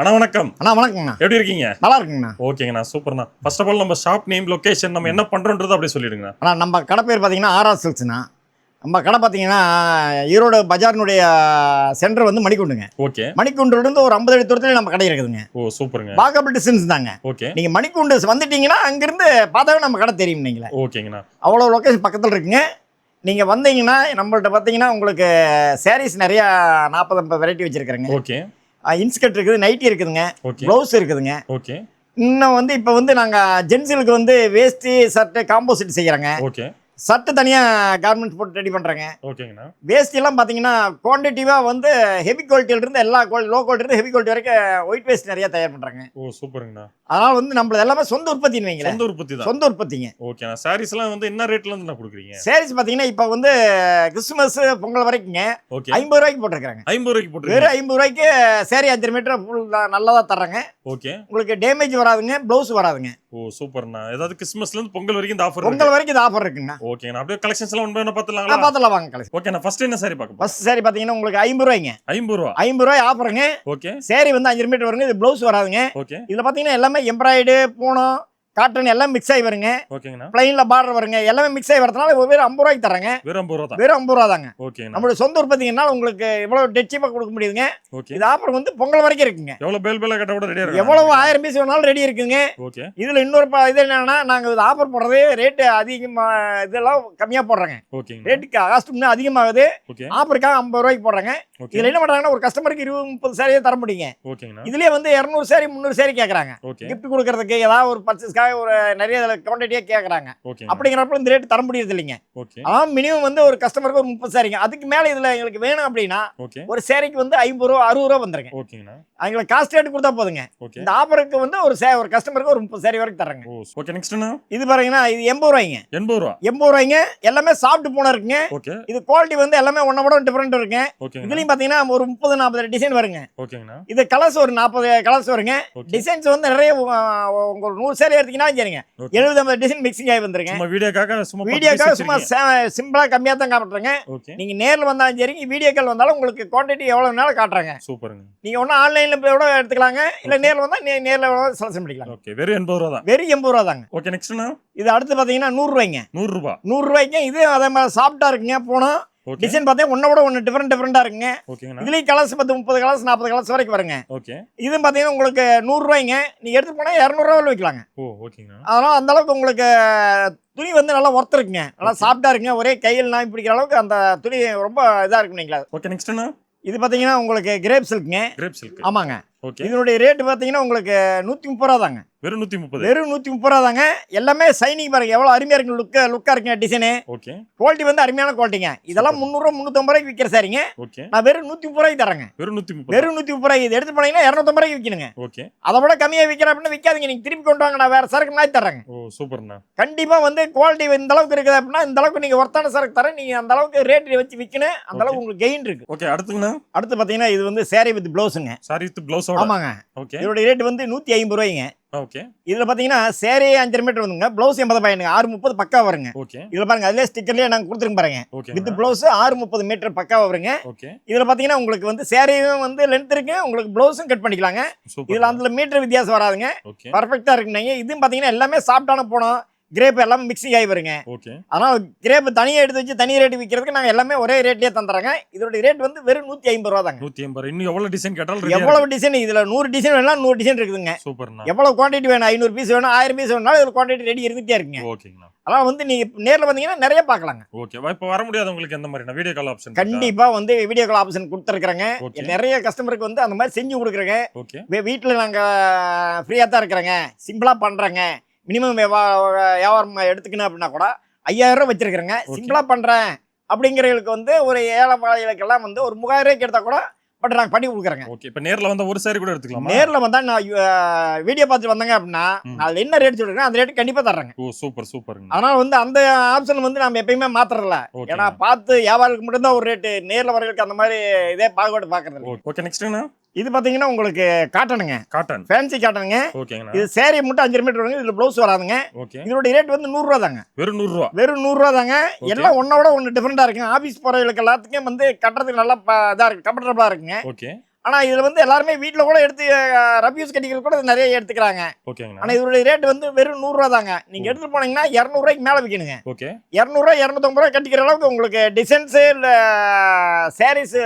அண்ணா வணக்கம். அண்ணா வணக்கங்கண்ணா. எப்படி இருக்கீங்க? நல்லா இருக்குங்கண்ணா. ஓகேங்கண்ணா, சூப்பர்ண்ணா. ஃபர்ஸ்ட் ஆஃப் ஆல் நம்ம ஷாப் நேம், லொகேஷன், நம்ம என்ன பண்றோம்ன்றது அப்படியே சொல்லிடுங்கண்ணா. அண்ணா நம்ம கடை பேர் பார்த்தீங்கன்னா ஆர்ஆர் சில்க்ஸ்ண்ணா. நம்ம கடை பார்த்தீங்கன்னா ஈரோடு பஜாரினுடைய சென்டர் வந்து மணிக்குண்டுங்க. ஓகே. மணிக்குண்டிலிருந்து ஒரு 50 அடி தூரத்துல நம்ம கடை இருக்குதுங்க. ஓ சூப்பருங்க. வாக்கபிள் டிஸ்டன்ஸ் தாங்க. ஓகே. நீங்க மணிக்குண்டு வந்துட்டீங்கன்னா அங்கிருந்து பார்த்தாவே நம்ம கடை தெரியும். நீங்களே ஓகேங்கண்ணா. அவ்வளோ லொக்கேஷன் பக்கத்தில் இருக்குங்க. நீங்கள் வந்தீங்கன்னா நம்மள்ட்ட பார்த்தீங்கன்னா உங்களுக்கு சாரீஸ் நிறையா 40-50 வெரைட்டி வச்சுருக்கிறேங்க. ஓகே. இன்ஸ்கர்ட் இருக்குது, நைட்டி இருக்குதுங்க, ப்ளவுஸ் இருக்குதுங்க. ஓகே. இன்னும் வந்து இப்போ வந்து நாங்கள் ஜென்ஸுகளுக்கு வந்து வேஸ்ட்டு ஷர்ட்டு காம்போசிட் செய்கிறோங்க. ஓகே. சர்ட்டு தனியாக கார்மெண்ட்ஸ் போட்டு ரெடி பண்ணுறேங்க. ஓகேங்கண்ணா. வேஸ்ட்லாம் பார்த்தீங்கன்னா குவான்டிட்டிவாக வந்து ஹெவி குவாலிட்டியிலிருந்து எல்லா லோ குவாலிட்டியிலிருந்து ஹெவி குவாலிட்டி வரைக்கும் ஒயிட் வேஸ்ட் நிறையா தயார் பண்ணுறாங்க. ஓ சூப்பருங்கண்ணா. அதனால் வந்து நம்மளது எல்லாமே சொந்த உற்பத்தின்னு வைங்களேன். சொந்த உற்பத்தி தான். சொந்த உற்பத்திங்க. ஓகேண்ணா. சாரீஸ்லாம் வந்து என்ன ரேட்ல இருந்து கொடுக்குறீங்க? சாரீஸ் பார்த்தீங்கன்னா இப்போ வந்து கிறிஸ்துமஸ் பொங்கல் வரைக்குங்க 50 ரூபாய்க்கு போட்டிருக்காங்க. 50 ரூபாய்க்கு போட்டு வெறும் 50 ரூபாய்க்கு சாரி 5 மீட்டர் ஃபுல் நல்லதாக தர்றாங்க. ஓகே. உங்களுக்கு டேமேஜ் வராதுங்க, ப்ளவுஸ் வராதுங்க. ஓ சூப்பர்ண்ணா. ஏதாவது கிறிஸ்மஸ்ல இருந்து பொங்கல் வரைக்கும் இந்த ஆஃபர் பொங்கல் வரைக்கும் இந்த ஆஃபர் இருக்குங்க. ஓகேண்ணா. அப்படியே கலெக்ஷன்ஸ் எல்லாம் ஒன்று பார்த்துலாங்களா? பார்த்துலாம் வாங்க கலெக்ஷன். ஓகேண்ணா. ஃபர்ஸ்ட் என்ன சாரி பார்க்க? ஃபர்ஸ்ட் சாரி பார்த்தீங்கன்னா உங்களுக்கு 50 ரூபாய்ங்க. 50 ரூபா. 50 ரூபாய் ஆஃபருங்க. ஓகே. சாரி வந்து 5 மீட்டர் வருங்க. இது ப்ளவுஸ் வராதுங்க. ஓகே. இதில் பார்த்தீங்கன்னா எல்லாமே எம்ப்ராய்டு, பூனம், காட்டன் எல்லாம் மிக்ஸ் ஆகி வருங்க. ஓகேங்கண்ணா. பிளைன்ல பார்டர் வருங்க. எல்லாமே மிக்ஸ் ஆகி வரதுனால வெறும் 50 ரூபாய்க்கு தரங்க. வெறும் 50 ரூபா தான். வெறும் 50 ரூபா தாங்க. ஓகேண்ணா. நம்மளோட சொந்த உற்பத்திங்கனால உங்களுக்கு இவ்வளவு டெட் சீப்பா கொடுக்க முடியுதுங்க. ஓகே. இது ஆஃபர் வந்து பொங்கல் வரைக்கும் இருக்குங்க. எவ்வளவு பேல் பேலா கட்ட கூட ரெடியா இருக்கு. எவ்வளவு 1000 பீஸ் வேணாலும் ரெடி இருக்குங்க. ஓகே. இதுல இன்னொரு இது என்னன்னா நாங்க இது ஆஃபர் போடுறது ரேட் அதிகமா இதெல்லாம் கம்மியா போடுறாங்க. ஓகேங்க. ரேட்டுக்கு காஸ்ட் இன்னும் அதிகமாகுது. ஓகே. ஆஃபருக்காக 50 ரூபாய்க்கு போடுறாங்க. இதுல என்ன பண்றாங்கன்னா ஒரு கஸ்டமருக்கு 20-30 சாரியே தர முடியுங்க. ஓகேங்கண்ணா. இதுலயே வந்து 200 சாரி 300 சாரி கேக்குறாங்க. ஓகே. கிஃப்ட் கொடுக்கறதுக்கு ஏதாவது ஒரு பர்ச்சேஸ்க்காக ஒரு நிறைய குவான்டிட்டியா கேக்குறாங்க. அப்படிங்கிறப்ப இந்த ரேட் தர முடியறது இல்லைங்க. ஆனா மினிமம் வந்து ஒரு கஸ்டமருக்கு ஒரு 30 சாரிங்க. அதுக்கு மேல இதுல எங்களுக்கு வேணும் அப்படின்னா ஒரு சாரிக்கு வந்து 50 ரூபா 60 ரூபா வந்துருங்க. ஓகேங்கண்ணா. அவங்களுக்கு காஸ்ட் ரேட் கொடுத்தா போதுங்க. இந்த ஆஃபருக்கு வந்து ஒரு கஸ்டமருக்கு ஒரு 30 சாரி வரைக்கும் தர்றாங்க. ஓகே. நெக்ஸ்ட்னா இது பாருங்கன்னா இது 80 ரூபாய்ங்க. 80 ரூபா. 80 ரூபாய்ங்க. எல்லாமே சாஃப்ட் பூனா இருக்குங்க. ஓகே. இது குவாலிட்டி வந்து எல்லாமே ஒண்ண விட டிஃபரெண்ட் இருக்குங்க. ஓகே. இதுலயும் பாத்தீங்கன்னா ஒரு 30-40 டிசைன் வருங்க. ஓகேங்கண்ணா. இது கலர்ஸ் ஒரு 40 கலர்ஸ் வருங்க. டிசைன்ஸ் வந்து நிறைய உங்களுக்கு 100 சாரி எடுத்தீங்கன்னா சரிங்க 70-80 டிசைன் மிக்சிங் ஆகி வந்துருங்க. சும்மா வீடியோக்காக சும்மா சிம்பிளா கம்மியா தான் காட்டுறேங்க. நீங்க நேர்ல வந்தாலும் சரிங்க, வீடியோ கால் வந்தாலும் உங்களுக்கு குவான்டிட்டி எவ்வளவு வேணாலும் காட்டுறாங்க. சூப்பருங்க. நீங்க ஒண்ணு ஆன்லைன்ல கூட எடுத்துக்கலாங்க, இல்ல நேர்ல வந்தா நேர்ல செலக்ஷன் பண்ணிக்கலாம். ஓகே. வெறும் 80 ரூபா தான். வெறும் 80 ரூபா தாங்க. ஓகே. நெக்ஸ்ட்னா இது அடுத்து பாத்தீங்கன்னா 100 ரூபாய்ங்க. 100 ரூபா. 100 ரூபாய்க்கு இது அதே மாதிரி சாஃப்ட்டா இருக்குங்க. போனோம் டிசைன் பார்த்தீங்கன்னா ஒன்ன விட ஒன்று டிஃபரெண்டா இருக்குங்க. இதுலயும் கலர்ஸ் 30 கலர்ஸ் 40 கலர்ஸ் வரைக்கும் வருங்க. ஓகே. இது பாத்தீங்கன்னா உங்களுக்கு 100 ரூபாய்ங்க. நீங்க எடுத்து போனா 200 ரூபாய் விற்கலாங்க. ஓ ஓகேங்க. அதனால அந்த அளவுக்கு உங்களுக்கு துணி வந்து நல்லா ஒர்த் இருக்குங்க. நல்லா சாஃப்ட்டா இருக்குங்க. ஒரே கையில் நாய் பிடிக்கிற அளவுக்கு அந்த துணி ரொம்ப இதா இருக்குங்களா. ஓகே. நெக்ஸ்ட்னா இது பாத்தீங்கன்னா உங்களுக்கு கிரேப் சில்க்ங்க. Crepe silk. ஆமாங்க. ஓகே. இதனுடைய ரேட் பாத்தீங்கன்னா உங்களுக்கு 130 ரூபா தாங்க. வெறும் 130. வெறும் 130 ரூபா தாங்க. எல்லாமே சைனிங் பாருங்க எவ்வளவு அருமையா இருக்கு. லுக்கா இருக்குங்க டிசைன். ஓகே. குவாலிட்டி வந்து அருமையான குவாலிட்டிங்க. இதெல்லாம் 300 350 ரூபாய்க்கு விற்கிற சாரிங்க. ஓகே. நான் வெறும் 130 ரூபாய்க்கு தரேங்க. வெறும் 130. வெறும் 130 ரூபாய்க்கு இது எடுத்து போனீங்கன்னா 250 ரூபாய்க்கு விற்கணுங்க. ஓகே. அதை விட கம்மியா விற்கிறேன் அப்படின்னா விற்காதீங்க. நீங்க திருப்பி கொண்டு வாங்க, நான் வேற சரக்கு மாதிரி தரேங்க. ஓ சூப்பர்ண்ணா. கண்டிப்பா வந்து குவாலிட்டி இந்த அளவுக்கு இருக்குது அப்படின்னா இந்த அளவுக்கு நீங்க ஒர்த்தான சரக்கு தரேன். நீங்க அந்த அளவுக்கு ரேட் வச்சு விற்கணும். அந்த அளவுக்கு உங்களுக்கு கெயின் இருக்கு. ஓகே. அடுத்துங்கண்ணா அடுத்து பாத்தீங்கன்னா இது வந்து சாரி வித் ப்ளவுஸுங்க. சாரி வித் ப்ளவுஸோட. ஆமாங்க. ஓகே. இதோட ரேட் வந்து 150 ரூபாய்ங்க. ஓகே. இதுல பாத்தீங்கன்னா சாரி 5 மீட்டர் வந்துங்க. ப்ளவுஸ் 80 பாயிண்ட் 630 பக்கா வருங்க. ஓகே. இதுல பாருங்க அதுலயே ஸ்டிக்கர்லயே நாங்க கொடுத்துருக்கோம் பாருங்க. வித் ப்ளவுஸ் 630 மீட்டர் பக்கா வருங்க. ஓகே. இதுல பாத்தீங்கன்னா உங்களுக்கு வந்து சாரியும் வந்து லென்த் இருக்கு, உங்களுக்கு ப்ளவுஸும் கட் பண்ணிக்கலாங்க. இதுல அந்த மீட்டர் வித்தியாசம் வராதுங்க. பர்ஃபெக்ட்டா இருக்குங்க. இதுவும் பாத்தீங்கன்னா எல்லாமே சாஃப்ட்டான போனோம். கிரேப் எல்லாம் மிக்சிங் ஆகி வருங்க. ஓகே. அதனால கிரேப் தனியா எடுத்து வச்சு தனி ரேட் விற்கிறதுக்கு நாங்க எல்லாமே ஒரே ரேட்லயே தந்துறோங்க. இதோட ரேட் வந்து வெறும் 150 ரூபா தாங்க. 150. இன்னும் எவ்வளவு டிசைன் கேட்டாலும் எவ்வளவு டிசைன் இதுல 100 டிசைன் வேணாலும் 100 டிசைன் இருக்குதுங்க. சூப்பர்ண்ணா. எவ்வளவு குவான்டிட்டி வேணும் 500 பீஸ் வேணும் 1000 பீஸ் வேணாலும் இதுல குவான்டிட்டி ரெடி இருந்துட்டே இருக்குங்க. ஓகேங்கண்ணா. அதான் வந்து நீங்க நேர்ல வந்தீங்கன்னா நிறைய பார்க்கலாங்க. ஓகே. இப்போ வர முடியாது உங்களுக்கு எந்த மாதிரி வீடியோ கால் ஆப்ஷன்? கண்டிப்பா வந்து வீடியோ கால் ஆப்ஷன் கொடுத்துருக்காங்க. நிறைய கஸ்டமருக்கு வந்து அந்த மாதிரி செஞ்சு கொடுக்குறேங்க. வீட்டுல நாங்க ஃப்ரீயா தான் இருக்கிறேங்க. சிம்பிளா பண்றேங்க. மினிமம் வியாபாரம் எடுத்துக்கணும் அப்படின்னா கூட 5000 ரூபாய் வச்சிருக்கிறேங்க. சிம்பிளா பண்றேன் அப்படிங்கிறவங்களுக்கு வந்து ஒரு ஏழைப்பாளைகளுக்கெல்லாம் வந்து ஒரு 3000 ரூபாய்க்கு எடுத்தா கூட பட் நாங்க பண்ணி கொடுக்குறேங்க. ஓகே. இப்போ நேர்ல வந்தா ஒரு சாரி கூட எடுத்துக்கலாம். நேர்ல வந்தா நான் வீடியோ பார்த்து வந்தாங்க அப்படின்னா நான் என்ன ரேட் சொல்றேன் அந்த ரேட் கண்டிப்பா தர்றேங்க. ஓ சூப்பர் சூப்பருங்க. அதனால வந்து அந்த ஆப்ஷன் வந்து நம்ம எப்பயுமே மாத்துறதில்ல. ஏன்னா பார்த்து வியாபாரத்துக்கு மட்டும் தான் ஒரு ரேட்டு, நேர்ல வரவங்களுக்கு அந்த மாதிரி இதே பாகுபாடு பாக்குறது. ஓகே. நெக்ஸ்ட்னா இது பாத்தீங்கன்னா உங்களுக்கு காட்டனுங்க. Cotton fancy காட்டனுங்க. ஓகேங்க. இது சாரி மட்டும் 5 மீட்டர் வருங்க. இதுல ப்ளவுஸ் வராதுங்க. ஓகே. இதோட ரேட் வந்து 100 ரூபா தாங்க. வெறும் 100 ரூபா. வெறும் 100 ரூபா தாங்க. எல்லாம் ஒன்னோட ஒன்னு டிஃபரெண்டா இருக்குங்க. ஆபீஸ் போறவங்களுக்கு எல்லாத்துக்கும் வந்து கட்டுறதுக்கு நல்லா இதா இருக்கு, கம்ஃபர்டபுளா இருக்குங்க. ஓகே. ஆனா இதுல வந்து எல்லாருமே வீட்ல கூட எடுத்து ரப்யூஸ் கட்டிகள் கூட நிறைய எடுத்துக்கிறாங்க. ஓகேங்கண்ணா. ஆனா இதோட ரேட் வந்து வெறும் 100 ரூபா தாங்க. நீங்க எடுத்துட்டு போனீங்கன்னா 200 ரூபாய்க்கு மேல விக்கணுங்க. ஓகே. 200 ரூபாய் 250 ரூபாய் கட்டிக்கிற அளவுக்கு உங்களுக்கு டிசைன்ஸ் இல்ல சாரீஸ்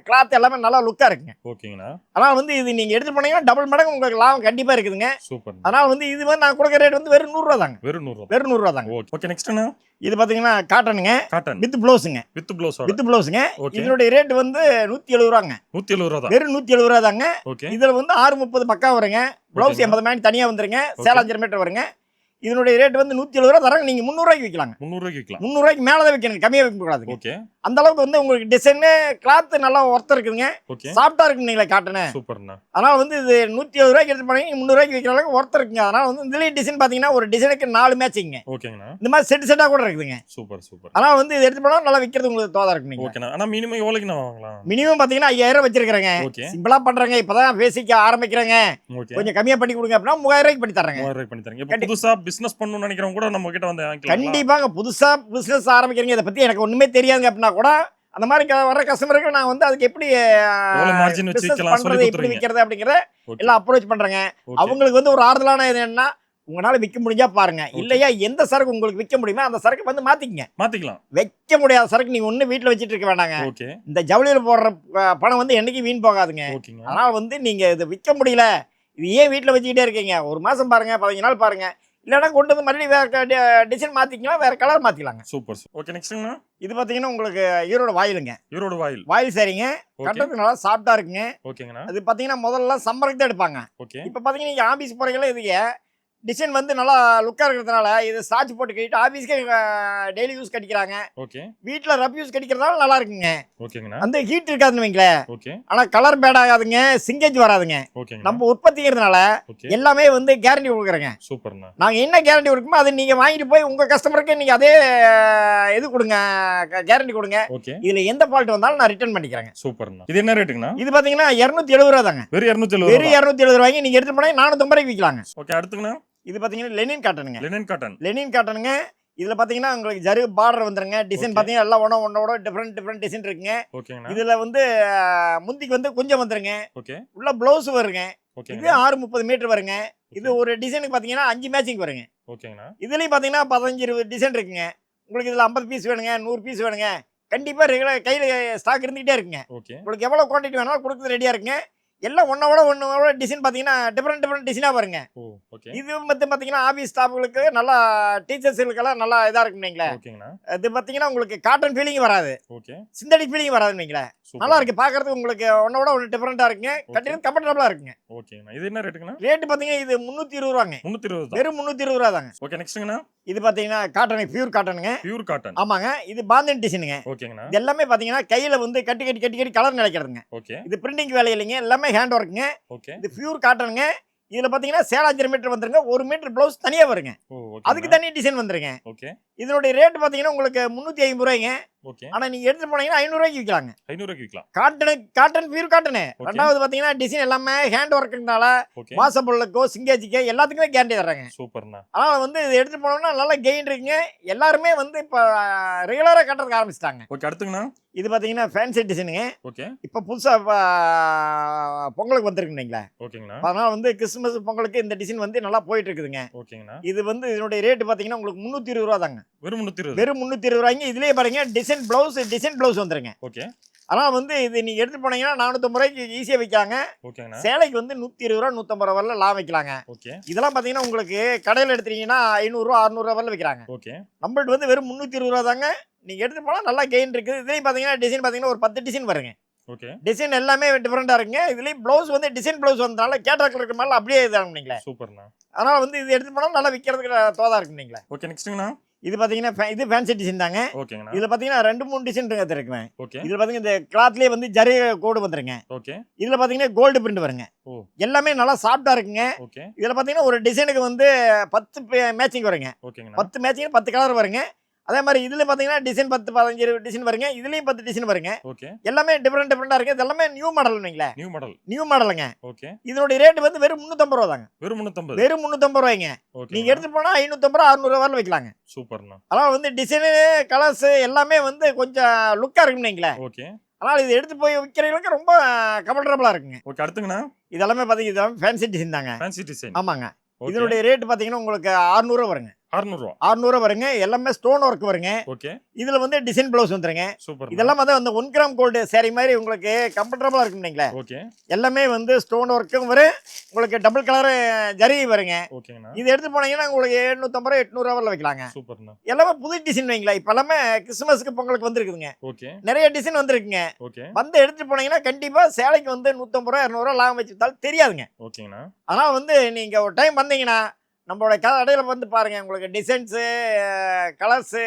கிளாத் எல்லாமே நல்லா லுக்கா இருக்குங்க. ஓகேங்கண்ணா. அதனால வந்து இது நீங்க எடுத்துட்டு போனீங்கன்னா டபுள் மடங்கு உங்களுக்கு லாபம் கண்டிப்பா இருக்குதுங்க. சூப்பர். அதனால வந்து இது வந்து நான் கொடுக்குற ரேட் வந்து வெறும் 100 ரூபா தாங்க. வெறும் 100 ரூபா. வெறும் 100 ரூபா தாங்க. ஓகே நெக்ஸ்ட்ண்ணா. இது பாத்தீங்கன்னா காட்டனுங்க. காட்டன் வித் ப்ளவுஸ்ங்க. வித் ப்ளவுஸோட. வித் ப்ளவுஸ்ங்க. ஓகே. இதனுடைய ரேட் வந்து 170 ரூபாங்க. 170 ரூபா தான். வெறும் 170 ரூபா தாங்க. ஓகே. இதுல வந்து 630 பக்கா வருங்க. ப்ளவுஸ் 80 மேனி தனியா வந்துருங்க. சேல 5 மீட்டர் வருங்க. இதனுடைய ரேட் வந்து 170 ரூபா தராங்க. நீங்க 300 ரூபாய்க்கு விக்கலாங்க. 300 ரூபாய்க்கு விக்கலாம். 300 ரூபாய்க்கு மேல தான் விக்கணும். கம்மியா விக்க கூடாதுங்க. ஓகே. அந்த அளவுக்கு வந்து உங்களுக்கு டிசைன் கிளாத் நல்லா ஒர்த் இருக்குங்க. ஓகே. சாஃப்ட்டா இருக்குங்களே காட்டனு. சூப்பர்ண்ணா. அதனால வந்து இது 170 ரூபாய்க்கு எடுத்து போனீங்க 300 ரூபாய்க்கு விக்கிற அளவுக்கு ஒர்த் இருக்குங்க. அதனால வந்து இதுலயும் டிசைன் பாத்தீங்கன்னா ஒரு டிசைனுக்கு 4 மேட்சிங்க. ஓகேங்கண்ணா. இந்த மாதிரி செட் செட்டா கூட இருக்குதுங்க. Super super. அதனால வந்து இது எடுத்து போனா நல்லா விக்கிறது உங்களுக்கு தோதா இருக்குங்க. ஓகேண்ணா. ஆனா மினிமம் எவ்வளவுக்கு வாங்கலாம்? மினிமம் பாத்தீங்கன்னா 5000 வச்சிருக்கேங்க. ஓகே. சிம்பிளா பண்றேங்க. இப்பதான் பேசிக்க ஆரம்பிக்கிறேங்க. ஓகே. கொஞ்சம் கம்மியா பண்ணி கொடுங்க அப்படின்னா 3000 ரூபாய்க்கு பண்ணி தரேங்க. 3000 ரூபாய்க்கு பண்ணி தரீங்க. இப்போ புதுசா பிசினஸ் பண்ணனும்னு நினைக்கிறவங்க கூட நம்ம கிட்ட வந்து வாங்கிக்கலாம். கண்டிப்பாங்க. புதுசா பிசினஸ் ஆரம்பிக்கிறீங்க. இத பத்தி எனக்கு ஒண்ணுமே தெரியாதுங்க அப்படின்னா கூட அந்த மாதிரி வர கஸ்டமருக்கு நான் வந்து அதுக்கு எப்படி எவ்வளவு மார்ஜின் வச்சிக்கலாம் சொல்லி எப்படி கொடுத்துறீங்க. விக்கிறது அப்படிங்கறத எல்லாம் அப்ரோச் பண்றேங்க. அவங்களுக்கு வந்து ஒரு ஆறுதலான இது என்னன்னா உங்களால விற்க முடிஞ்சா பாருங்க. இல்லையா எந்த சரக்கு உங்களுக்கு விற்க முடியுமோ அந்த சரக்கு வந்து மாத்திக்கலாம். வைக்க முடியாத சரக்கு நீங்க ஒண்ணு வீட்டுல வச்சிட்டு இருக்க வேண்டாங்க. இந்த ஜவுளியில போடுற பணம் வந்து என்னைக்கு வீண் போகாதுங்க. அதனால வந்து நீங்க இது விற்க முடியல, இது ஏன் வீட்டுல வச்சுக்கிட்டே இருக்கீங்க, ஒரு மாசம் பாருங்க, 15 நாள் பாருங்க, இல்லைன்னா கொண்டு வந்து மறுபடியும் வேற டிசைன் மாத்திக்கலாம், வேற கலர் மாத்திக்கலாங்க. சூப்பர். ஓகே நெக்ஸ்ட்ங்க. இது பாத்தீங்கன்னா உங்களுக்கு ஈரோடு வாயிலுங்க. ஈரோடு வாயில் சரிங்க. கட்டத்துக்கு நல்லா சாஃப்ட்டா இருக்குங்க. ஓகேங்கண்ணா. அது பாத்தீங்கன்னா முதல்ல சம்மருக்கு தான் எடுப்பாங்க. ஓகே. இப்ப பாத்தீங்கன்னா நீங்க ஆபீஸ் போறீங்களா, இதுக்கு டிசைன் வந்து நல்லா லுக்கா இருக்கிறதுனால இது ஸ்டார்ச் போட்டு கட்டிட்டு ஆபீஸ்க்கே டெய்லி யூஸ் கட்டிக்கிறாங்க. ஓகே. வீட்ல ரப் யூஸ் கட்டிக்கிறதால நல்லா இருக்குங்க. ஓகேங்கண்ணா. அந்த ஹீட் இருக்காதுன்னு வைங்களேன். ஓகே. ஆனா கலர் பேட் ஆகாதுங்க, சிங்கேஜ் வராதுங்க. ஓகேங்க. நம்ம உற்பத்திங்கிறதுனால எல்லாமே வந்து கேரண்டி கொடுக்குறேங்க. சூப்பர்ண்ணா. நாங்க என்ன கேரண்டி கொடுக்குமோ அது நீங்க வாங்கிட்டு போய் உங்க கஸ்டமருக்கு நீங்க அதே இது கொடுங்க, கேரண்டி கொடுங்க. ஓகே. இதுல எந்த ஃபால்ட் வந்தாலும் நான் ரிட்டர்ன் பண்ணிக்கிறேங்க. சூப்பர்ண்ணா. இது என்ன ரேட்டுங்கண்ணா? இது பாத்தீங்கன்னா 270 ரூபா தாங்க. வெறும் 270 வெறும் 270 ரூபாய்க்கு நீங்க எடுத்து போனா 450 ரூபாய்க்கு விக்கலாங்க. ஓகே. அடுத்துங்கண்ணா. இது பாத்தீங்கன்னா லெனின் காட்டனுங்க. லெனின் காட்டனுங்க. இதுல பாத்தீங்கன்னா உங்களுக்கு ஜரு பார்டர் வந்துருங்க. டிசைன் பாத்தீங்கன்னா எல்லாம் ஒன்னோட டிஃபரெண்ட் டிசைன் இருக்குங்க. ஓகேங்கண்ணா. இதுல வந்து முந்திக்கு வந்து கொஞ்சம் வந்துருங்க. ஓகே. உள்ள ப்ளவுஸ் வருங்க. ஓகே. இது 630 மீட்டர் வருங்க. இது ஒரு டிசைனுக்கு பாத்தீங்கன்னா 5 மேட்சிங் வருங்க. ஓகேங்கண்ணா. இதுலயும் பாத்தீங்கன்னா 15-20 டிசைன் இருக்குங்க. உங்களுக்கு இதுல 50 பீஸ் வேணுங்க, 100 பீஸ் வேணுங்க, கண்டிப்பா ரெகுலர் கையில ஸ்டாக் இருந்துகிட்டே இருக்குங்க. ஓகே. உங்களுக்கு எவ்வளவு குவான்டிட்டி வேணாலும் கொடுக்குறது ரெடியா இருக்குங்க. எல்லாம் ஒன்னோட டிசைன் பாத்தீங்கன்னா டிஃபரெண்ட் டிசைனா வருங்க. இது வந்து பாத்தீங்கன்னா ஆபீஸ் ஸ்டாஃப்களுக்கு நல்லா டீச்சர்ஸ்களுக்கெல்லாம் நல்லா இதா இருக்குங்களே. இது பாத்தீங்கன்னா உங்களுக்கு காட்டன் ஃபீலிங் வராது, சிந்தடிக் ஃபீலிங் வராதுங்களே. நல்லா இருக்கு பாக்குறதுக்கு. உங்களுக்கு ஒன்னோட ஒன்னு டிஃபரெண்டா இருக்குங்க. கண்டிப்பா கம்ஃபர்டபுளா இருக்குங்க. ஓகேங்கண்ணா. இது என்ன ரேட்டுங்கண்ணா? ரேட் பாத்தீங்கன்னா இது 320 ரூபாங்க. 320. வெறும் 320 ரூபா தாங்க. ஓகே. நெக்ஸ்ட்ங்கண்ணா. இது பாத்தீங்கன்னா காட்டன், பியூர் காட்டனுங்க. Pure cotton. ஆமாங்க. இது பாந்தன் டிசைனுங்க. ஓகேங்கண்ணா. இது எல்லாமே பாத்தீங்கன்னா கையில வந்து கட்டி கலர் நிலைக்கிறதுங்க. ஓகே. இது பிரிண்டிங் வேலை இல்லைங்க, எல்லாமே ஹேண்ட் ஒர்க்குங்க. ஓகே. இது பியூர் காட்டனுங்க. இதுல பாத்தீங்கன்னா சேல 5 மீட்டர் வந்துருங்க. 1 மீட்டர் ப்ளவுஸ் தனியா வருங்க. அதுக்கு தனி டிசைன் வந்துருங்க. ஓகே. இதனுடைய ரேட் பாத்தீங்கன்னா உங்களுக்கு 350 ரூபாய்ங்க. ஓகே. ஆனா நீங்க எடுத்து போனீங்கன்னா 500 ரூபாய்க்கு விக்கலாங்க. 500 ரூபாய்க்கு விக்கலாம். Cotton pure cotton. ரெண்டாவது பாத்தீங்கன்னா டிசைன் எல்லாமே ஹேண்ட் ஒர்க்குனால வாஷபிளுக்கோ சிங்கேஜிக்கோ எல்லாத்துக்குமே கேரண்டி தர்றாங்க. சூப்பர்ண்ணா. அதனால வந்து இது எடுத்து போனோம்னா நல்ல கெயின் இருக்குங்க. எல்லாருமே வந்து இப்ப ரெகுலரா கட்டுறதுக்கு ஆரம்பிச்சிட்டாங்க. ஓகே. அடுத்துங்கண்ணா. இது பாத்தீங்கன்னா ஃபேன்சி டிசைனுங்க. ஓகே. இப்ப புதுசா பொங்கலுக்கு வந்திருக்குங்களா. ஓகேங்கண்ணா. அதனால வந்து கிறிஸ்துமஸ் பொங்கலுக்கு இந்த டிசைன் வந்து நல்லா போயிட்டு இருக்குதுங்க. ஓகேங்கண்ணா. இது வந்து இதனுடைய ரேட் பாத்தீங்கன்னா உங்களுக்கு 320 ரூபா தாங்க. வெறும் 320. வெறும் 320 ரூபாய்ங்க. இதுலயே பாருங்க டிசைன் ப்ளவுஸ் வந்துருங்க. ஓகே. ஆனா வந்து இது நீங்க எடுத்து போனீங்கன்னா 450 ரூபாய்க்கு ஈஸியா விற்காங்க. ஓகேங்கண்ணா. சேலைக்கு வந்து 120 ரூபா 150 ரூபா வரல லாபம் வைக்கலாங்க. ஓகே. இதெல்லாம் பாத்தீங்கன்னா உங்களுக்கு கடையில எடுத்தீங்கன்னா 500 ரூபா 600 ரூபா வரல விற்கிறாங்க. ஓகே. நம்மள்ட்ட வந்து வெறும் 320 ரூபா தாங்க. நீங்க எடுத்து போனா நல்லா கெயின் இருக்குது. இதுலயும் பாத்தீங்கன்னா டிசைன் பாத்தீங்கன்னா ஒரு 10 டிசைன் வருங்க. ஓகே. டிசைன் எல்லாமே டிஃபரெண்டா இருக்குங்க. இதுலயும் ப்ளவுஸ் வந்து டிசைன் ப்ளவுஸ் வந்தனால கேட்டலாக்ல இருக்க மாதிரி அப்படியே இதாகும் நீங்களே. சூப்பர்ண்ணா. அதனால வந்து இது எடுத்து போனா நல்லா விக்கிறதுக்கு தோதா இருக்கு நீங்களே. ஓகே. நெக்ஸ்ட்ங்கண்ணா. இது பாத்தீங்கன்னா இது ஃபேன்சி டிசைன் தாங்க. ஓகேங்கண்ணா. இதுல பாத்தீங்கன்னா 2-3 டிசைன் இருக்குங்க. ஓகே. இதுல பாத்தீங்கன்னா இந்த கிளாத்லயே வந்து ஜரி கோடு வந்துருங்க. ஓகே. இதுல பாத்தீங்கன்னா கோல்டு பிரிண்ட் வருங்க. எல்லாமே நல்லா சாஃப்ட்டா இருக்குங்க. ஓகே. இதுல பாத்தீங்கன்னா ஒரு டிசைனுக்கு வந்து 10 மேட்சிங் வருங்க. ஓகேங்கண்ணா. 10 மேட்சிங் 10 கலர் வருங்க. அதே மாதிரி இதுல பாத்தீங்கன்னா டிசைன் 10-15 டிசைன் வருங்க. இதுலயும் 10 டிசைன் வருங்க. ஓகே. எல்லாமே டிஃபரெண்டா இருக்கு. இது எல்லாமே நியூ மாடல் நீங்களே. நியூ மாடலுங்க. ஓகே. இதனுடைய ரேட் வந்து வெறும் 350 ரூபா தாங்க. வெறும் 350. வெறும் 350 ரூபாய்ங்க. நீங்க எடுத்து போனா 550 ரூபா 600 ரூபா வரல விக்கலாங்க. சூப்பர்ண்ணா. அதனால வந்து டிசைன் கலர்ஸ் எல்லாமே வந்து கொஞ்சம் லுக்கா இருக்குன்னு நீங்களே. ஓகே. ஆனால் இது எடுத்து போய் விற்கிறவங்களுக்கு ரொம்ப கம்ஃபர்டபுளாக இருக்குங்க. ஓகே, அடுத்துங்கண்ணா? இதெல்லாமே பார்த்தீங்கன்னா இதெல்லாம் ஃபேன்சி டிசைன் தாங்க. Fancy design. ஆமாங்க. இதனுடைய ரேட் பார்த்தீங்கன்னா உங்களுக்கு 600 வருங்க. 600 வருங்க. எல்லாமே ஸ்டோன் ஒர்க் வருங்க. ஓகே. இதுல வந்து டிசைன் ப்ளவுஸ் வந்துருங்க. சூப்பர். இதெல்லாம் வந்து அந்த 1 கிராம் கோல்டு saree மாதிரி உங்களுக்கு கம்ஃபர்டபுளா இருக்கும் நீங்களே. ஓகே. எல்லாமே வந்து ஸ்டோன் ஒர்க்கும் வரும். உங்களுக்கு டபுள் கலர் ஜரி வருங்க. ஓகேண்ணா. இது எடுத்து போனீங்கன்னா உங்களுக்கு 750 800 வரல வைக்கலாங்க. சூப்பர்ண்ணா. எல்லாமே புது டிசைன் வைங்களா. இப்ப எல்லாமே கிறிஸ்துமஸ்க்கு பொங்கலுக்கு வந்திருக்குதுங்க. ஓகே. நிறைய டிசைன் வந்திருக்குங்க. ஓகே. வந்து எடுத்து போனீங்கன்னா கண்டிப்பா சேலைக்கு வந்து 150 200 லாபம் வச்சுட்டாலும் தெரியாதுங்க. ஓகேண்ணா. அதனால வந்து நீங்க ஒரு டைம் வந்தீங்கன்னா நம்மளோட கடையில வந்து பாருங்க. உங்களுக்கு டிசைன்ஸு, கலர்ஸு,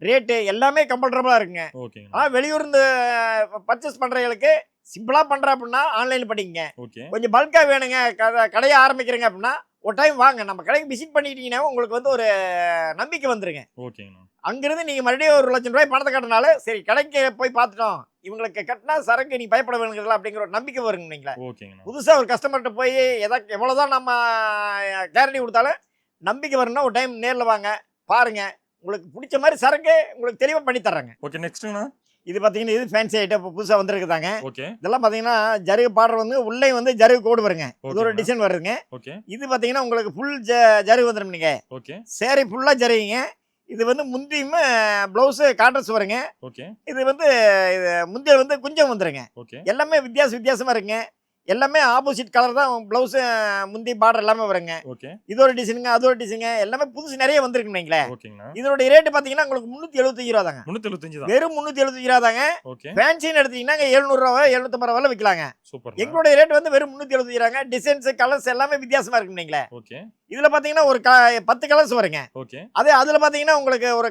ரேட்டு எல்லாமே கம்ஃபர்டபுளாக இருக்குங்க. ஓகேங்க. ஆனால் வெளியூர்ந்து பர்ச்சேஸ் பண்ணுறவங்களுக்கு சிம்பிளாக பண்ணுறேன் அப்படின்னா ஆன்லைனில் பண்ணிக்கங்க. ஓகே. கொஞ்சம் பல்காக வேணுங்க, கடையை ஆரம்பிக்கிறீங்க அப்படின்னா ஒரு டைம் வாங்க. நம்ம கடைக்கு விசிட் பண்ணிட்டீங்கன்னா உங்களுக்கு வந்து ஒரு நம்பிக்கை வந்துருங்க. ஓகேங்கண்ணா. அங்கிருந்து நீங்கள் மறுபடியும் 1 லட்சம் ரூபாய் பணத்தை கட்டினாலும் சரி, கடைக்கு போய் பார்த்துட்டோம், இவங்களுக்கு கட்டினா சரக்கு நீ பயப்பட வேணுங்கிறதுல அப்படிங்கிற ஒரு நம்பிக்கை வருங்க. நீங்களா ஓகேங்கண்ணா. புதுசாக ஒரு கஸ்டமர்கிட்ட போய் எவ்வளோதான் நம்ம கேரண்டி கொடுத்தாலும் நம்பிக்கை வரணும்னா ஒரு டைம் நேரில் வாங்க, பாருங்க. உங்களுக்கு பிடிச்ச மாதிரி சரக்கு உங்களுக்கு தெளிவாக பண்ணி தர்றாங்க. ஓகே, நெக்ஸ்ட்டுங்கண்ணா? இது பார்த்தீங்கன்னா இது ஃபேன்சி ஐட்டம் இப்போ புதுசாக வந்திருக்குதாங்க. ஓகே. இதெல்லாம் பார்த்தீங்கன்னா ஜருகு பார்டர் வந்து உள்ளே வந்து ஜருகு கோடு வருங்க. இது ஒரு டிசைன் வருதுங்க. ஓகே. இது பார்த்தீங்கன்னா உங்களுக்கு ஃபுல் ஜருகு வந்துடும். நீங்கள் ஓகே சேரீ ஃபுல்லாக ஜருகுங்க. இது வந்து முந்தியுமே ப்ளவுஸு கான்ட்ராஸ்ட் வருங்க. ஓகே. இது வந்து முந்தியில் வந்து குஞ்சம் வந்துருங்க. ஓகே. எல்லாமே வித்தியாசமாக இருக்குங்க. எல்லாமே ஆப்போசிட் கலர் தான் ப்ளவுஸு, முந்தி பார்டர் எல்லாமே வருங்க. ஓகே. இது ஒரு டிசைனுங்க, அது ஒரு டிசைனுங்க. எல்லாமே புதுசு நிறைய வந்திருக்குன்னு வைங்களேன். ஓகேங்கண்ணா. இதனுடைய ரேட் பார்த்தீங்கன்னா உங்களுக்கு 375 ரூபா தாங்க. 375 தான். வெறும் 375 ரூபா தாங்க. ஓகே. ஃபேன்சின்னு எடுத்தீங்கன்னா 700 ரூபா 750 ரூபாய் விற்கலாங்க. சூப்பர். எங்களுடைய ரேட் வந்து வெறும் 375 ரூபாங்க. டிசைன்ஸ், கலர்ஸ் எல்லாமே வித்தியாசமா இருக்குன்னு வைங்களேன். ஓகே. இதுல பாத்தீங்கன்னா ஒரு 10 கலர்ஸ் வருங்க. ஓகே. அதுல பாத்தீங்கன்னா உங்களுக்கு ஒரு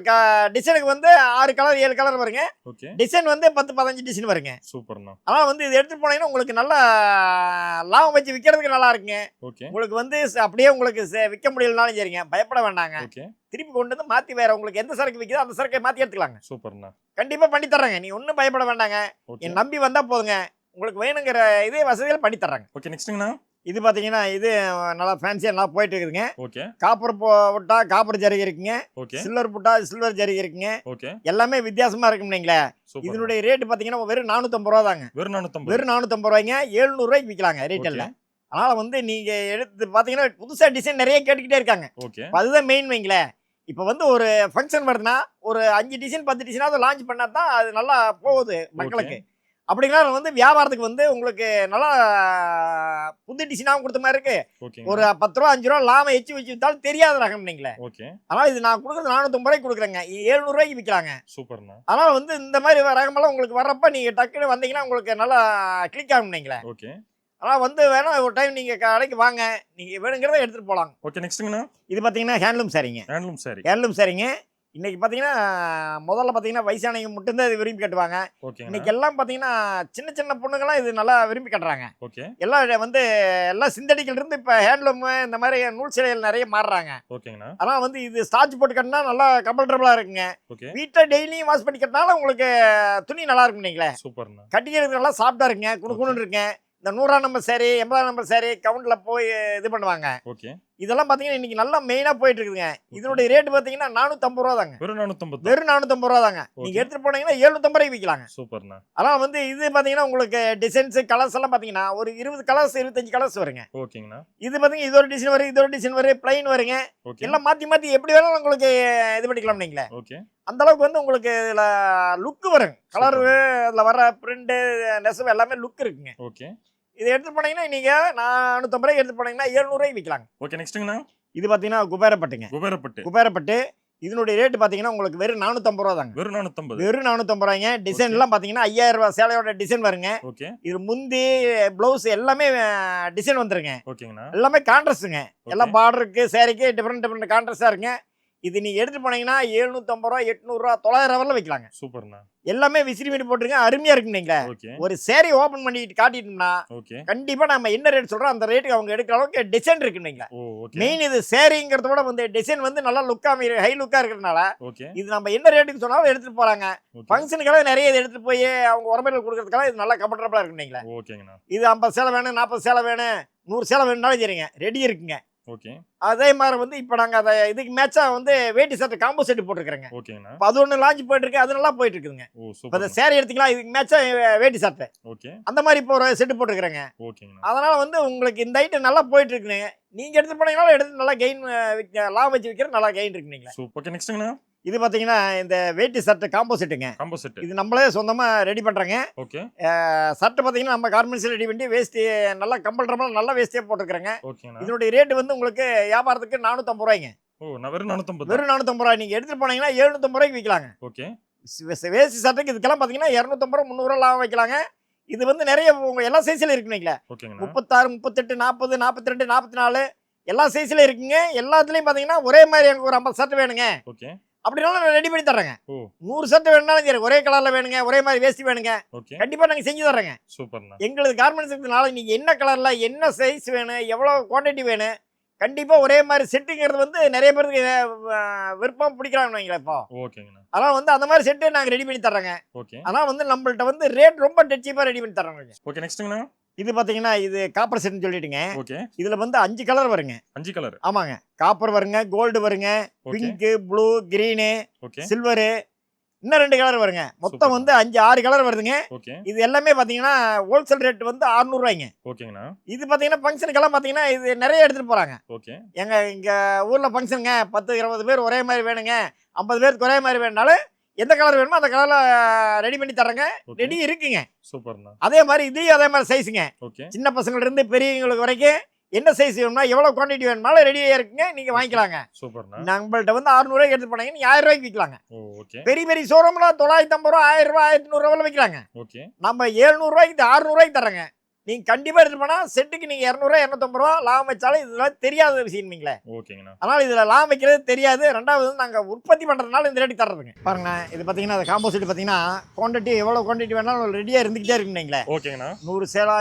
டிசைனுக்கு வந்து 6 கலர் 7 கலர் வருங்க. ஓகே. டிசைன் வந்து 10-15 டிசைன் வருங்க. சூப்பர்ண்ணா. ஆனா வந்து இது எடுத்து போனீங்கன்னா உங்களுக்கு நல்ல லாபம் வச்சு விற்கிறதுக்கு நல்லா இருக்குங்க. ஓகே. உங்களுக்கு வந்து அப்படியே உங்களுக்கு விற்க முடியலனாலும் சரிங்க, பயப்பட வேண்டாங்க. ஓகே. திருப்பி கொண்டு வந்து மாத்தி வேற உங்களுக்கு எந்த சரக்கு விற்கிதோ அந்த சரக்கை மாத்தி எடுத்துக்கலாங்க. சூப்பர்ண்ணா. கண்டிப்பா பண்ணி தர்றேங்க. நீ ஒன்றும் பயப்பட வேண்டாங்க. என் நம்பி வந்தா போதுங்க. உங்களுக்கு வேணுங்கிற இதே வசதிகள் பண்ணி தர்றாங்க. ஓகே, நெக்ஸ்ட்டுங்கண்ணா? இது பார்த்தீங்கன்னா இது நல்லா ஃபேன்சியாக நல்லா போயிட்டு இருக்குதுங்க. ஓகே. காப்பர் போட்டா காப்பர் ஜரிகை இருக்குங்க. ஓகே. சில்வர் போட்டா சில்வர் ஜரிகை இருக்குங்க. ஓகே. எல்லாமே வித்தியாசமா இருக்குங்களே. இதனுடைய ரேட் பார்த்தீங்கன்னா வெறும் 450 ரூபா தாங்க. வெறும் 450 ரூபாய்ங்க. 700 ரூபாய்க்கு விற்கலாங்க ரீட்டெயில்ல. அதனால வந்து நீங்க எடுத்து பார்த்தீங்கன்னா புதுசா டிசைன் நிறைய கேட்டுக்கிட்டே இருக்காங்க. ஓகே. அதுதான் மெயின் வைங்களேன். இப்போ வந்து ஒரு ஃபங்க்ஷன் வருதுன்னா ஒரு 5 டிசைன் 10 டிசைனாவது லான்ச் பண்ணா தான் அது நல்லா போகுது மக்களுக்கு. அப்படின்னா வந்து வியாபாரத்துக்கு வந்து உங்களுக்கு நல்லா புது டிசைனாகவும் கொடுத்த மாதிரி இருக்கு. ஒரு 10 ரூபா 5 ரூபா லாபம் எச்சு வச்சு வித்தாலும் தெரியாத ரகம் நீங்களே. அதனால இது நான் கொடுக்குறது 450 ரூபாய்க்கு கொடுக்குறேங்க. 700 ரூபாய்க்கு விற்கலாங்க. சூப்பர்ண்ணா. அதனால வந்து இந்த மாதிரி ரகமெல்லாம் உங்களுக்கு வர்றப்ப நீங்க டக்குன்னு வந்தீங்கன்னா உங்களுக்கு நல்லா கிளிக் ஆகும் நீங்களே. ஓகே. ஆனால் வந்து வேணா ஒரு டைம் நீங்கள் கடைக்கு வாங்க, நீங்கள் வேணுங்கிறத எடுத்துகிட்டு போகலாம். ஓகே, நெக்ஸ்ட்டுங்கண்ணா? இது பார்த்தீங்கன்னா ஹேண்ட்லூம் சாரிங்க. ஹேண்ட்லூம் சாரிங்க. இன்னைக்கு பார்த்தீங்கன்னா முதல்ல பார்த்தீங்கன்னா வயசானவங்க மட்டும்தான் இது விரும்பி கட்டுவாங்க. இன்னைக்கு எல்லாம் பார்த்தீங்கன்னா சின்ன சின்ன பொண்ணுங்களாம் இது நல்லா விரும்பி கட்டுறாங்க. ஓகே. எல்லாம் வந்து எல்லாம் சிந்தடிக்கல் இருந்து இப்போ ஹேண்ட்லூம் இந்த மாதிரி நூல் சிலைகள் நிறைய மாறுறாங்க. ஓகேங்கண்ணா. ஆனால் வந்து இது ஸ்டார்ச் போட்டு கட்டினா நல்லா கம்ஃபர்டபுளாக இருக்குங்க. வீட்டில் டெய்லியும் வாஷ் பண்ணி கட்டினாலும் உங்களுக்கு துணி நல்லா இருக்கும் நீங்களே. சூப்பர்ண்ணா. கட்டிக்கிறதுக்கு நல்லா சாஃப்டாக இருக்குங்க, குணுக்குன்னு இருக்குங்க. இந்த 100ஆம் நம்பர் சாரி 80ஆம் நம்பர் சாரி கவுண்ட்ல போய் இது பண்ணுவாங்க. ஓகே. இதெல்லாம் பாத்தீங்கன்னா இன்னைக்கு நல்லா மெயினா போயிட்டு இருக்குதுங்க. இதனுடைய ரேட் பாத்தீங்கன்னா 450 ரூபா தாங்க. வெறும் 450 ரூபா தாங்க. நீங்க எடுத்துட்டு போனீங்கன்னா 750 ரூபாய்க்கு விற்கலாங்க. சூப்பர்ண்ணா. ஆனா வந்து இது பாத்தீங்கன்னா உங்களுக்கு டிசைன்ஸ், கலர்ஸ் எல்லாம் பாத்தீங்கன்னா ஒரு 20 கலர்ஸ் 25 கலர்ஸ் வருங்க. ஓகேங்கண்ணா. இது பாத்தீங்கன்னா இது ஒரு டிசைன் வரும், இது ஒரு டிசைன் வரும், பிளைன் வருங்க. எல்லாம் மாத்தி மாத்தி எப்படி வேணாலும் உங்களுக்கு இது பண்ணிக்கலாம் நீங்களே. ஓகே. அந்த அளவுக்கு வந்து உங்களுக்கு இதுல லுக் வரும். கலர் அதுல வர பிரிண்ட் நெசவு எல்லாமே லுக் இருக்குங்க. ஓகே. இதை எடுத்து போனீங்கன்னா நீங்க 450 ரூபாய்க்கு எடுத்து போனீங்கன்னா 700 ரூபாய்க்கு விற்கலாங்க. ஓகே, நெக்ஸ்ட்டுங்கண்ணா? இது பாத்தீங்கன்னா குபேரப்பட்டுங்க. குபேரப்பட்டு இதனுடைய ரேட் பாத்தீங்கன்னா உங்களுக்கு வெறும் 450 ரூபா தாங்க. வெறும் 450 ரூபாய்ங்க. டிசைன் எல்லாம் பாத்தீங்கன்னா 5000 ரூபாய் சேலையோட டிசைன் வருங்க. ஓகே. இது முந்தி பிளவுஸ் எல்லாமே டிசைன் வந்துருங்க. ஓகேங்கண்ணா. எல்லாமே கான்ட்ராஸ்ட்ங்க. எல்லாம் பார்டருக்கு சாரிக்கு டிஃபரெண்ட் கான்ட்ராஸ்டா இருக்குங்க. இது நீங்க எடுத்து போனீங்கன்னா 750 ரூபா 800 ரூபா 900 ரூபாய்ல விற்கலாங்க. சூப்பர்ண்ணா. எல்லாமே விசிறி மீன் போட்டுருங்க, அருமையா இருக்குங்க. ஒரு சேரி ஓபன் பண்ணிட்டு காட்டிட்டோம்னா கண்டிப்பா நம்ம என்ன ரேட் சொல்றோம் அந்த ரேட்டுக்கு அவங்க எடுக்கிற அளவுக்கு டிசைன் இருக்குங்க. மெயின் இது சேரிங்கிறத விட வந்து டிசைன் வந்து நல்லா லுக்கா ஹை லுக்கா இருக்கிறதுனால இது நம்ம என்ன ரேட்டுக்கு சொன்னாலும் எடுத்துட்டு போறாங்க. ஃபங்க்ஷனுக்காக நிறைய இது எடுத்துட்டு போய் அவங்க உறமையில கொடுக்கறதுக்காக இது நல்லா கம்ஃபர்டபுளா இருக்குங்க. இது 50 சேலை வேணும், 40 சேலை வேணும், 100 சேலை வேணும்னாலும் சரிங்க, ரெடி இருக்குங்க. ஓகே. அதே மாதிரி வந்து இப்போ நாங்கள் அதை இதுக்கு மேட்சா வந்து வேட்டி சட்டை காம்போ செட்டு போட்டிருக்கிறேங்க. ஓகேங்கண்ணா. இப்போ அது ஒன்று லான்ச் போயிட்டு இருக்கு, அது நல்லா போயிட்டு இருக்குதுங்க. ஓ இப்போ சூப்பர். அந்த சேரீ எடுத்துக்கலாம், இதுக்கு மேட்சா வேட்டி சட்டை ஓகே. அந்த மாதிரி இப்போ ஒரு செட்டு போட்டுருக்குறேங்க. ஓகேங்கண்ணா. அதனால வந்து உங்களுக்கு இந்த ஐட்டம் நல்லா போயிட்டு இருக்குங்க. நீங்க எடுத்து போனீங்கனாலும் எடுத்து நல்லா கெயின் லாபம் வச்சு விற்கிறது நல்லா கெயின் இருக்குங்களா. சூப்பர். ஓகே நெக்ஸ்ட்ங்கண்ணா. இது பார்த்தீங்கன்னா இந்த வேட்டி சட்டை காம்போ செட்டுங்க. Combo set. இது நம்மளே சொந்தமாக ரெடி பண்ணுறேங்க. ஓகே. சட்டை பார்த்தீங்கன்னா நம்ம கார்மெண்ட்ஸில் ரெடி பண்ணி வேஸ்ட்டி நல்லா கம்பல்டபுள் நல்ல வேஸ்ட்டியாக போட்டுருக்குறேங்க. ஓகேண்ணா. இதனுடைய ரேட்டு வந்து உங்களுக்கு வியாபாரத்துக்கு 450 ரூபாய்ங்க. ஓ நான் வெறும் 450. வெறும் 450 ரூபாய். நீங்கள் எடுத்துகிட்டு போனீங்கன்னா 750 ரூபாய்க்கு விற்கலாங்க. ஓகே. வேஸ்ட்டி சட்டைக்கு இதுக்கெல்லாம் பார்த்தீங்கன்னா 250 ரூபா 300 லாபம் வைக்கலாங்க. இது வந்து நிறைய எல்லா சைஸில் இருக்குங்களா. ஓகேங்கண்ணா. 36, 38, 40, 42, 44 எல்லா சைஸ்ல இருக்குங்க. எல்லாத்துலயும் பாத்தீங்கன்னா ஒரே மாதிரி எனக்கு ஒரு 50 ஷர்ட் வேணுங்க. ஓகே. அப்படினாலும் நான் ரெடி பண்ணி தர்றேங்க. ஓ 100 ஷர்ட் வேணும்னாலும் சரி, ஒரே கலர்ல வேணுங்க, ஒரே மாதிரி வேஷ்டி வேணுங்க, ஓகே. கண்டிப்பா நாங்க செஞ்சு தர்றேங்க. சூப்பர்ண்ணா. எங்களுக்கு கார்மெண்ட்ஸ் இருக்கிறதுனால நீங்க என்ன கலர்ல என்ன சைஸ் வேணும், எவ்வளவு குவாண்டிட்டி வேணும், கண்டிப்பா ஒரே மாதிரி செட்டுங்கிறது வந்து நிறைய பேருக்கு விருப்பம் பிடிக்கிறாங்கன்னு வைங்களேன். இப்போ ஓகேங்கண்ணா. அதனால வந்து அந்த மாதிரி செட்டு நாங்க ரெடி பண்ணி தர்றோங்க. ஓகே. ஆனா வந்து நம்மள்ட்ட வந்து ரேட் ரொம்ப சீப்பா ரெடி பண்ணி தர்றோங்க. ஓகே நெக்ஸ்ட்ங்கண்ணா. இது பாத்தீங்கன்னா இது காப்பர் செட்னு சொல்லிட்டுங்க. ஓகே. இதுல வந்து 5 கலர் வருங்க. 5 கலர். ஆமாங்க. காப்பர் வருங்க, கோல்டு வருங்க, pink, blue, green, okay. Silver, இன்னும் 2 கலர் வருங்க. மொத்தம் வந்து 6 கலர் வருதுங்க. ஓகே. இது எல்லாமே பாத்தீங்கன்னா ஹோல்சேல் ரேட் வந்து 600 ரூபாய்ங்க. ஓகேங்கண்ணா. இது பாத்தீங்கன்னா ஃபங்க்ஷனுக்கெல்லாம் பாத்தீங்கன்னா இது நிறைய எடுத்துட்டு போறாங்க. ஓகே. இங்க ஊர்ல ஃபங்க்ஷனுங்க 10, 20 பேர் ஒரே மாதிரி வேணுங்க, 50 பேருக்கு ஒரே மாதிரி வேணுனாலும் எந்த கலர் வேணுமோ அந்த கலர்ல ரெடி பண்ணி தர்றேங்க. ரெடி இருக்குங்க. சூப்பர்ண்ணா. அதே மாதிரி இதுலயும் அதே மாதிரி சைஸுங்க. ஓகே. சின்ன பசங்கள்ல இருந்து பெரியவங்களுக்கு வரைக்கும் என்ன சைஸ் வேணும்னா எவ்வளவு குவாண்டிட்டி வேணுமாலும் ரெடியா இருக்குங்க. நீங்க வாங்கிக்கலாங்க. சூப்பர்ண்ணா. நம்மள்ட்ட வந்து 600 ரூபாய்க்கு எடுத்து போனீங்கன்னா 1000 ரூபாய்க்கு விற்கலாங்க. ஓ ஓகே. பெரிய பெரிய ஷோரூம்ல 950 ரூபா, 1000 ரூபாய், 1100 ரூபாய் விற்கலாங்க. ஓகே. நம்ம 700 ரூபாய்க்கு 600 ரூபாய்க்கு தர்றேங்க. நீங்க கண்டிப்பா எடுத்து போனா செட்டுக்கு நீங்க 200 ரூபாய் 250 ரூபா லாபம் வச்சாலும் இதெல்லாம் தெரியாத விஷயம்ங்களே. ஓகேங்கண்ணா. அதனால இதுல லாபம் வைக்கிறது தெரியாது. ரெண்டாவது நாங்க உற்பத்தி பண்றதுனால இந்த ரேட்டுக்கு தர்றதுங்க. பாருங்க இது பாத்தீங்கன்னா அந்த காம்போ செட் பாத்தீங்கன்னா குவாண்டிட்டி எவ்வளவு குவாண்டிட்டி வேணாலும் ரெடியா இருந்துகிட்டே இருக்குங்களே. ஓகேங்கண்ணா. 100 சேலா,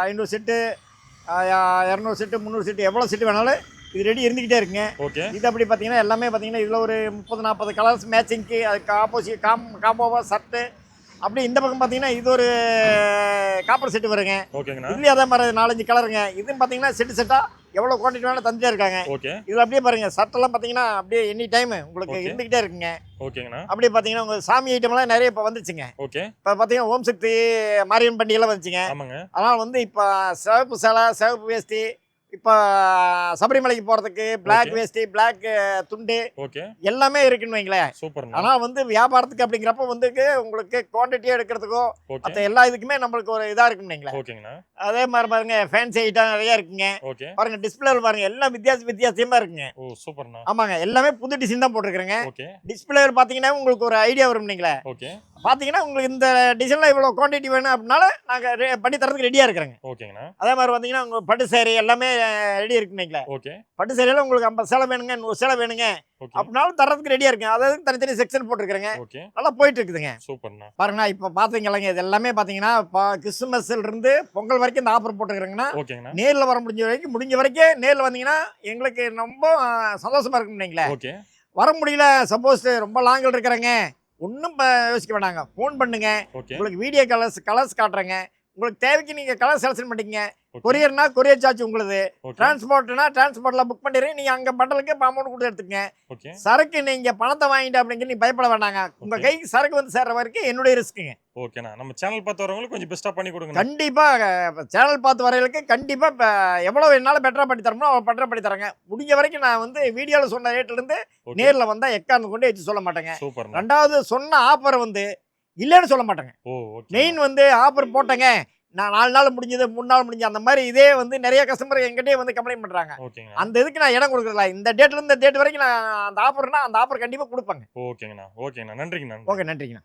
500 செட்டு, 200 செட்டு, 300 செட்டு எவ்வளவு செட்டு வேணாலும் இது ரெடி இருந்துகிட்டே இருக்குங்க. ஓகே. இது அப்படி பார்த்தீங்கன்னா எல்லாமே பார்த்தீங்கன்னா இதில் ஒரு 30, 40 கலர்ஸ் மேட்சிங்க்கு அதுக்கு ஆப்போசிட் காம்போவா ஷர்ட்டு. அப்படி இந்த பக்கம் பார்த்தீங்கன்னா இது ஒரு காப்பர் செட்டு வருங்க. ஓகேங்கண்ணா. இதுலேயும் அதே மாதிரி 4, 5 கலருங்க. இதுவும் பார்த்தீங்கன்னா செட்டாக எவ்வளோ குவான்டிட்டி வேணாலும் தந்துட்டே இருக்காங்க. ஓகே. இதில் அப்படியே பாருங்க ஷர்ட்டெல்லாம் பார்த்தீங்கன்னா அப்படியே எனி டைம் உங்களுக்கு இருந்துகிட்டே இருக்குங்க. ஓகேங்கண்ணா. அப்படியே பார்த்தீங்கன்னா உங்கள் சாமி ஐட்டம்லாம் நிறைய இப்போ வந்துச்சுங்க. ஓகே. இப்போ பார்த்தீங்கன்னா ஓம் சக்தி மாரியம்மன் பண்டிகைலாம் வந்துச்சுங்க. ஆமாங்க. அதனால் வந்து இப்போ சிவப்பு சேலை, சிவப்பு வேஷ்டி, இப்போ சபரிமலைக்கு போகிறதுக்கு பிளாக் வேஷ்டி, பிளாக் துண்டு ஓகே எல்லாமே இருக்குன்னு வைங்களேன். சூப்பர். ஆனால் வந்து வியாபாரத்துக்கு அப்படிங்கிறப்ப வந்து உங்களுக்கு குவான்டிட்டியாக எடுக்கிறதுக்கோ மற்ற எல்லா இதுக்குமே நம்மளுக்கு ஒரு இதாக இருக்குன்னு வைங்களேன். ஓகேங்கண்ணா. அதே மாதிரி பாருங்க ஃபேன்சி ஐட்டம் நிறைய இருக்குங்க. ஓகே. பாருங்க டிஸ்பிளே பாருங்க எல்லாம் வித்தியாசமா இருக்குங்க. ஓ சூப்பர்ண்ணா. ஆமாங்க எல்லாமே புது டிசைன் தான் போட்டுருக்குறேங்க. ஓகே. டிஸ்பிளே பார்த்தீங்கன்னா உங்களுக்கு ஒரு ஐடியா வரும் நீங்களே. ஓகே. பார்த்தீங்கன்னா உங்களுக்கு இந்த டிசைனில் இவ்வளோ குவான்டிட்டி வேணும் அப்படின்னால நாங்கள் பண்ணி தரதுக்கு ரெடியாக இருக்கிறேங்க. ஓகேங்கண்ணா. அதே மாதிரி பார்த்தீங்கன்னா உங்கள் பட்டு சேரீ எல்லாமே ரெடி இருக்குங்களா. ஓகே. பட்டு சேரீல உங்களுக்கு 50 சேலை வேணுங்க, 100 சேலை வேணுங்க அப்படின்னாலும் தரதுக்கு ரெடியாக இருக்குங்க. அதாவது தனித்தனி செக்ஷன் போட்டுருக்குறேங்க. ஓகே. நல்லா போயிட்டு இருக்குதுங்க. சூப்பர்ண்ணா. பாருங்கண்ணா இப்போ பார்த்தீங்களங்க இது எல்லாமே பார்த்தீங்கன்னா கிறிஸ்துமஸ்ல இருந்து பொங்கல் வரைக்கும் இந்த ஆஃபர் போட்டுருக்குறேங்கண்ணா. ஓகேங்கண்ணா. நேரில் வர முடிஞ்ச வரைக்கும் நேரில் வந்தீங்கன்னா எங்களுக்கு ரொம்ப சந்தோஷமா இருக்குங்களா. ஓகே. வர முடியல சப்போஸ் ரொம்ப லாங்கில் இருக்கிறேங்க ஒன்றும் யோசிக்க வேண்டாங்க. ஃபோன் பண்ணுங்க. உங்களுக்கு வீடியோ கலர்ஸ் காட்டுறேங்க. உங்களுக்கு தேவைக்கு நீங்கள் கலர் செலக்ஷன் பண்ணிக்கங்க. கொரியர்னா கொரியர் சார்ஜ் உங்களுக்கு, டிரான்ஸ்போர்ட்னா டிரான்ஸ்போர்ட்ல புக் பண்ணிடுறேன். நீங்கள் அங்கே பண்டலுக்கு அமௌண்ட் கொடுத்து எடுத்துக்கங்க. சரக்கு நீங்கள் பணத்தை வாங்கிட்டு அப்படிங்கிற நீ பயப்பட வேண்டாங்க. உங்கள் கைக்கு சரக்கு வந்து சேர்ற வரைக்கும் என்னுடைய ரிஸ்க்குங்க. ஓகேண்ணா. நம்ம சேனல் பார்த்து வரவங்களுக்கு கொஞ்சம் பெஸ்ட்டாக பண்ணி கொடுங்க. கண்டிப்பாக சேனல் பார்த்து வரவங்களுக்கு கண்டிப்பாக இப்போ எவ்வளோ என்னால் பெட்டராக பண்ணி தரணும் அவ்வளோ பெட்டராக பண்ணி தரேங்க. முடிஞ்ச வரைக்கும் நான் வந்து வீடியோவில் சொன்ன ரேட்லேருந்து நேரில் வந்தால் எக்காந்து கொண்டு வச்சு சொல்ல மாட்டேங்க. ரெண்டாவது சொன்ன ஆஃபர் வந்து இல்லைன்னு சொல்ல மாட்டேங்க. மெயின் வந்து ஆஃபர் போட்டேங்க நான் 4 நாள் முடிஞ்சது 3 நாள் முடிஞ்சு அந்த மாதிரி இதே வந்து நிறைய கஸ்டமர் எங்கிட்டே வந்து கம்ப்ளைண்ட் பண்ணுறாங்க. அந்த இதுக்கு நான் இடம் கொடுக்குறதில்ல. இந்த டேட்லேருந்து இந்த டேட் வரைக்கும் நான் அந்த ஆஃபர்னா அந்த ஆஃபர் கண்டிப்பாக கொடுப்பேங்க. ஓகேங்கண்ணா. ஓகேங்கண்ணா. நன்றிங்கண்ணா. ஓகே நன்றிங்கண்ணா.